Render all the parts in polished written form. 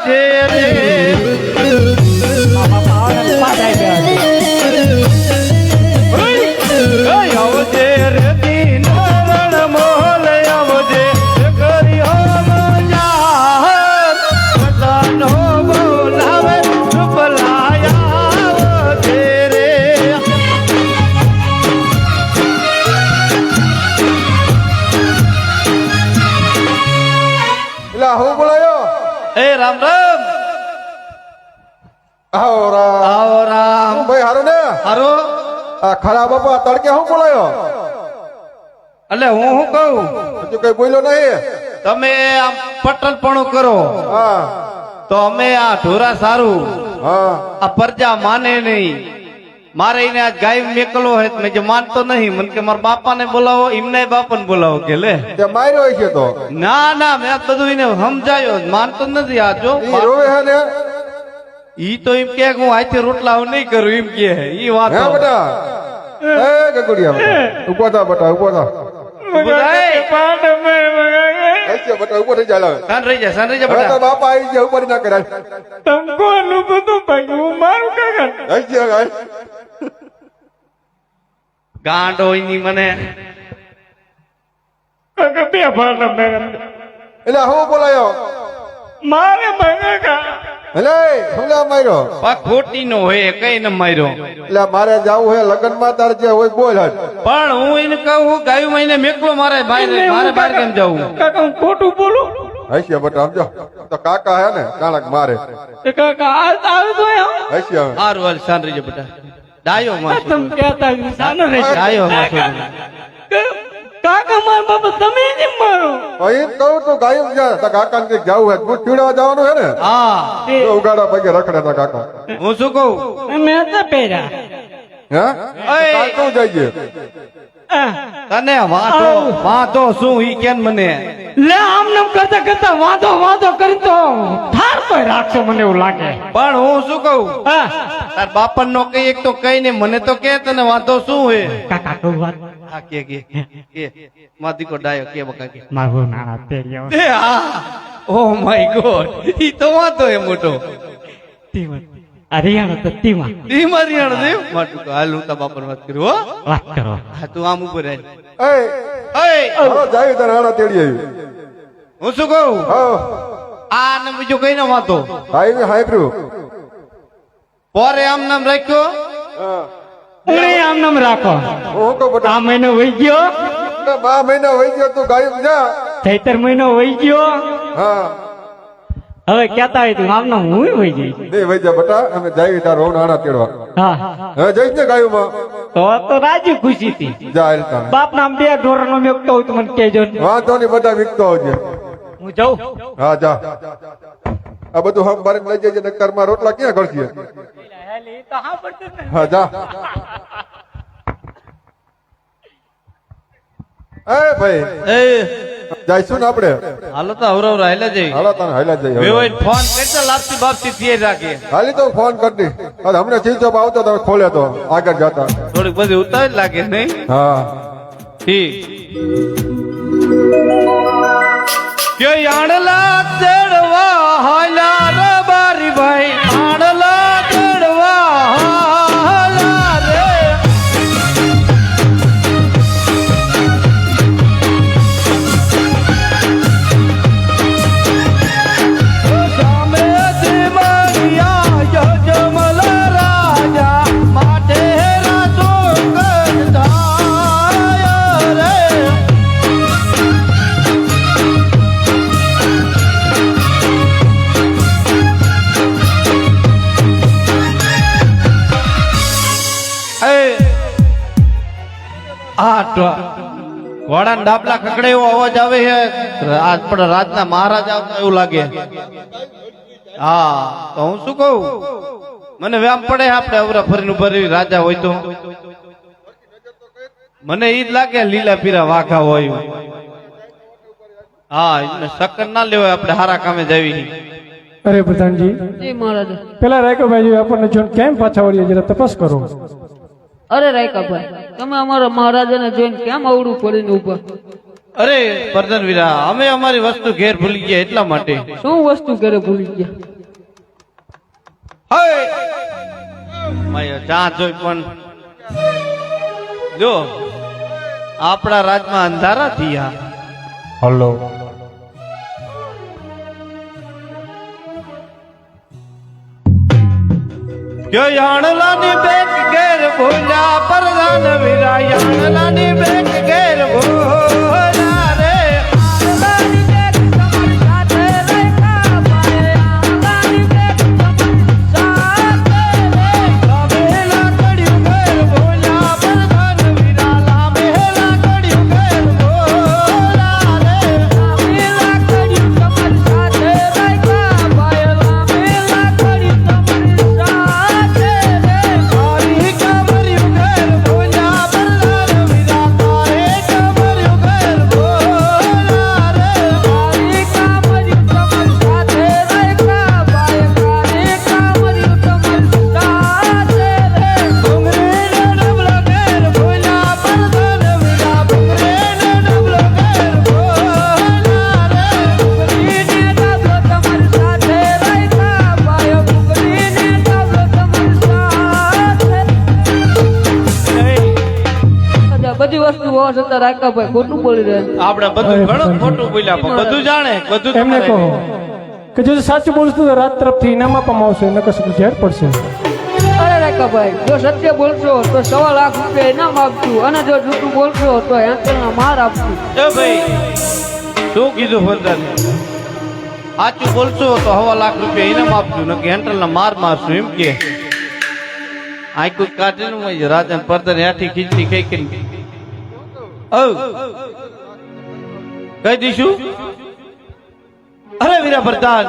આવજે રે આવજે રે દીનરણ મોલ આવજે કર્યો મજાર બધાનો બોલાવે સુપલાયા આવજે રે હું બોલાયો એ રામ રામ આવો રામ આવો રામ ભાઈ હારો ને હારો આ ખરા બાપા તડકે હું બોલાયો એટલે હું શું કહું હજુ કઈ બોલ્યો નહીં તમે આમ પટલપણું કરો હા તો અમે આ ઢોરા સારું હા આ પરજા માને નહીં મારે એને આજ ગાય મેકલો હોય મેં જે માનતો નહીં મને કે મારા બાપાને બોલાવો એમને બાપાને બોલાવો કે લે તે માર્યો છે તો ના ના મેં આ બધું એને સમજાયો માનતો નથી આ જો ઈ રોવે હે ને ઈ તો એમ કે હું આથી રોટલા હું નહીં કરું એમ કે ઈ વાત હે બેટા એ ગગુડિયા ઉભો થા બેટા ઉભો થા હશે બેટા ઉભો થઈ જા લાવે સાન રહી જા હવે તો બેટા બાપા આવી ગયા ઉપર ના કરાય તમકોનું બધું ભાઈ હું મારું કાકા હશે ગાય ગાંડો એની મને કાકા બે ભાડા મેં એટલે હું બોલાયો મારે કાકા એટલે હુંલા માર્યો પા ખોટી નો હોય કઈ ન માર્યો એટલે મારે જાવું હે લગ્ન માં તાર જે હોય બોલ હાલ પણ હું એને કહું ગાયું મહિને મેકલો મારે મારે બહાર કેમ જવું કાકા હું ખોટું બોલું હશે બેટા સમજો તો કાકા હે ને કાણક મારે એ કાકા આવે તો હશે હવે હારું હાલ સાન રહી જા બેટા ડાયો માં તમે કહેતા સાનો રે ડાયો માં કાકા મારા બાપા તમે નહીં મારો એમ કહું તો ગાયું જા તાર કાકા ને જાવું હે દૂધ પીવડાવવા જવાનું હે ને હા તો ઉગાડા પગે રખડે તાર કાકા હું શું કહું મેં તો પહેર્યા હે ઓય. કાલ તું જઈએ તને વાંધો શું ઈ કેમ મને લે આમ નામ કરતા કરતા વાંધો કરી તો ઠાર પર રાખશો મને એવું લાગે પણ હું શું કહું હા તાર બાપન નો કઈ એક તો કઈ ને મને તો કે તને વાંધો શું હે કાકા કહું વાત હા કે માધીકો ડાયો કે બકા કે મારું નાના પહેર્યા એ હા ઓ માય ગોડ ઈ તો વાંધો હે મોટો તીમાં હરિયાણો તો તીમાં ઈ મારી દે માટું તો હાલ હું તા બાપન વાત કરું હો વાત કરો હા તું આમ ઉપર રહે એ ઓય હાલો જાય તાર હાડા તેડી આવી હું શું કહું હા આ ને બીજું કઈ ન વાંધો હાઈ હાઈપ્રુ પોરે આમ નામ રાખ્યો હા ઉણે આમ નામ રાખો હું કહું બેટા આ મહિનો વહી ગયો 2 મહિના હોય ગયો તું ગાયું જા ચૈતર મહિનો વહી ગયો હા હવે કેતા હોય તું આમ નામ હું વહી જઈશ દે વઈ જા બેટા અમે જાય તાર રોણ હાડા તેડવા હા હવે જઈશ ને ગાયું માં તો રાજી ખુશી થી જા હાલ તારે બાપ નામ બે ઢોર નો મેકતો હોય તો મને કહેજો ને. વાંધો નહીં બધા વિકતો આવજે હું જાઉં હા જા આ બધું હમ ભરીને લઈ જજે નકર માં રોટલા ક્યાં કરશે હા જા એ ભાઈ એ જઈશું ને આપણે હાલો તો હવરવ હાલ્યા જઈ હાલો તને હાલ્યા જઈએ વેવાઈ ફોન કરતા લાપસી બાપસી થઈ રાખે હાલી તો ફોન કરી દી હમણાં સ્વિચ ઓફ આવતો તો ખોલે તો આગળ જતા થોડીક બધી ઉતાર લાગે નહીં હા ઠીક કે આણલા ચડવા હાલ્યા રે બારી ભાઈ આણલા ચડવા હાલ્યા રે સામે દેવરિયા યજમલ રાજા માટે રાજો કરતાય રે ઘોડા ડાબલા ખકડે એવો અવાજ આવે છે આજ પણ રાતના મહારાજ આવતા એવું લાગે હા તો હું શું કહું મને વ્યામ પડે આપણે અવરા ફરીને ઉભા રહી રાજા હોય તો મને ઈ જ લાગે લીલા પીરા વાઘા હોય હા એને સકર ના લેવાય આપણે હારા કામે જવી અરે પ્રધાનજી જી મહારાજ. પેલા રાયકોભાઈ આપણને જોઈને કેમ પાછા વળીએ જરા તપાસ કરો. અરે રાયકાભાઈ, તમે અમારા મહારાજાને જોઈને કેમ અવળું પડીને ઉભા? અરે પરદન વીરા, અમે અમારી વસ્તુ ઘેર ભૂલી ગયા એટલા માટે. શું વસ્તુ ઘરે ભૂલી ગયા? હે માય જ્યાં જોઈ પણ જો આપણા રાજમાં અંધારા થયા. હલો જો યાણલાની બેક ઘેર ભોલા પ્રધાન વીરા યાણલાની બેક ઘેર ભોલા રે આંગણાની બેગ તમારી સાથે રેખા પાય, આંગણાની બેગ તમારી સાથે રેખા. લામેલા કડ્યું ઘેર ભોલા પ્રધાન વીરા લામેલા કડ્યું ઘેર ભોલા રે લામેલા કડ્યું તમારી સાથે રેખા પાય, લામેલા કડ્યું તમારી સાથે રેખા. તારી કમર્યું ઘેર ભોલા પ્રધાન વીરા તારે કમર્યું ઘેર ભોલા રે કારે કામર્યું તમારી સાથે રેખા પાય, કારે કામર્યું તમારી સાથે રેખા. ભૂંગળીને ડબલો ઘેર ભોલા પ્રધાન વીરા ભૂંગળીને ડબલો ઘેર ભોલા રે ભૂંગળીને ડબલો તમારી સાથે રેખા પાય, ભૂંગળીને ડબલો તમારી સાથે. બધી વસ્તુ હોવા છતાં રાકા ભાઈ ખોટું બોલી રહ્યા. આપણે બધું ઘણું ખોટું બોલ્યા પણ બધું જાણે બધું એમને કહો તમારે. કે જો સાચું બોલશું તો રાત તરફથી ઇનામ આપવામાં આવશે નકર ઝેર પડશે. અરે રાકા ભાઈ, જો સત્ય બોલશો તો 1.25 લાખ રૂપિયા ઇનામ આપશું, અને જો જૂઠું બોલશો તો એંકલના માર આપશું. એ ભાઈ શું કીધું ફરદાન સાચું બોલશો તો 1.25 લાખ રૂપિયા ઇનામ આપશું ને કે હેન્ડલના માર મારશું એમ કે આખું કાઢીને રાજા પરદાન હેઠી ખીચડી ખાઈ કરી કહી દઈશું. અરે વીરા પ્રધાન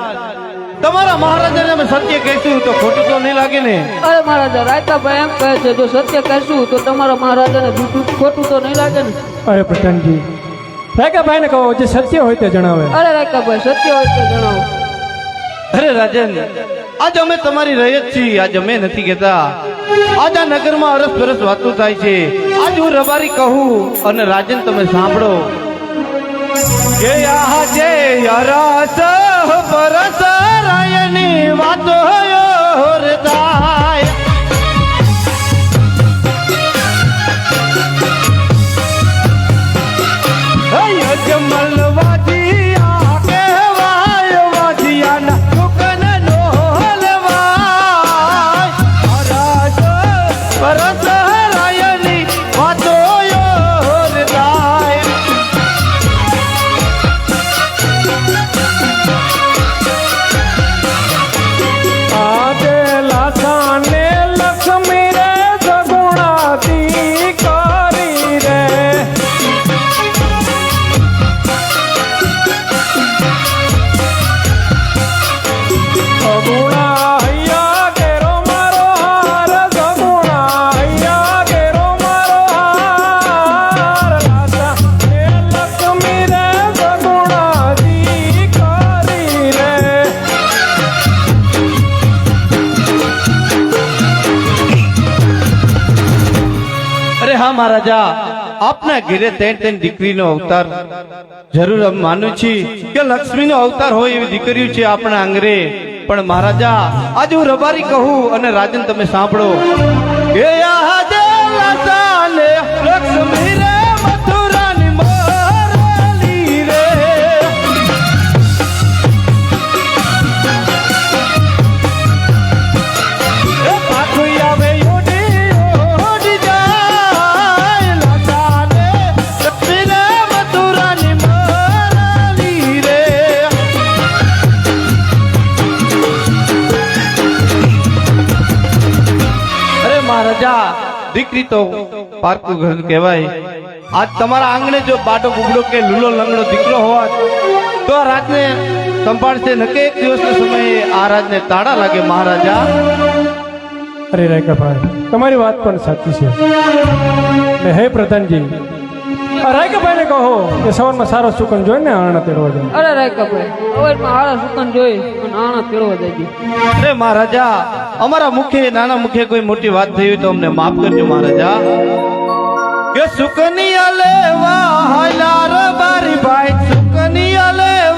તમારા મહારાજાને અમે સત્ય કહીશું તો ખોટું તો નહીં લાગે ને? અરે મહારાજા, રાયકાભાઈ એમ કહે છે જો સત્ય કહેશું તો તમારા મહારાજાને જૂઠું ખોટું તો નહીં લાગે ને? અરે પ્રધાનજી રાયકાભાઈને કહો જે સત્ય હોય તે જણાવે. અરે રાયકાભાઈ, સત્ય હોય તો જણાવો. અરે રાજન આજ અમે તમારી રયત છીએ, આજ અમે નથી કહેતા. આજ આ નગરમાં અરસ પરસ વાતું થાય છે. આજ હું રબારી કહું અને રાજન તમે સાંભળો કે આજે અરસ પરસ રાયની વાતો થાય. અજમલ વાજિયા કહેવાય વાજિયાના દુકાન નો હલવાય. અરસ પરસ રાયની વાતો થાય. આજે લાસાને લક્ષ્મી રે સગુણાતી કરી રે. સગુણા હૈયા કેરો મારો હાર, સગુણા હૈયા કેરો મારો હાર. લાસાને લક્ષ્મી રે સગુણાતી કરી રે. અરે હા મહારાજા આપના ઘેરે તેન દીકરીનો અવતાર જરૂર અમે માનું છીએ કે લક્ષ્મીનો અવતાર હોય એવી દીકરીઓ છે આપણા આંગરે. પણ મહારાજા આજે હું રબારી કહું અને રાજન તમે સાંભળો કે આજે લસાને લક્ષ્મી રે મથુરાની મોરલી રે. એ પાછું આવે ઓડી જાય લસાને લક્ષ્મી રે મથુરાની મોરલી રે. અરે મહારાજા દીકરી તો પારકું ઘર કહેવાય. આજ તમારા આંગણે જો બાટો બુબડો કે લૂલો લંગડો દીકરો હોત તો આ રાજને સંભાળશે ન કે એક દિવસના સમયે આ રાજને તાળા લાગે મહારાજા. અરે રાયકાભાઈ તમારી વાત પણ સાચી છે. ને હે પ્રધાનજી આ રાયકાભાઈને કહો કે સવારમાં સારો સુકન જોઈને આણા તેડવા જાય. અરે રાયકાભાઈ, અવાજમાં હારા સુકન જોઈ અને આણા તેડવા દેજો. અરે મહારાજા અમારા મુખે નાના મુખે કોઈ મોટી વાત થઈ હોય તો અમને માફ કરજો મહારાજા. કે સુકનિયા લેવા હાલા રે બારી ભાઈ સુકનિયા લેવા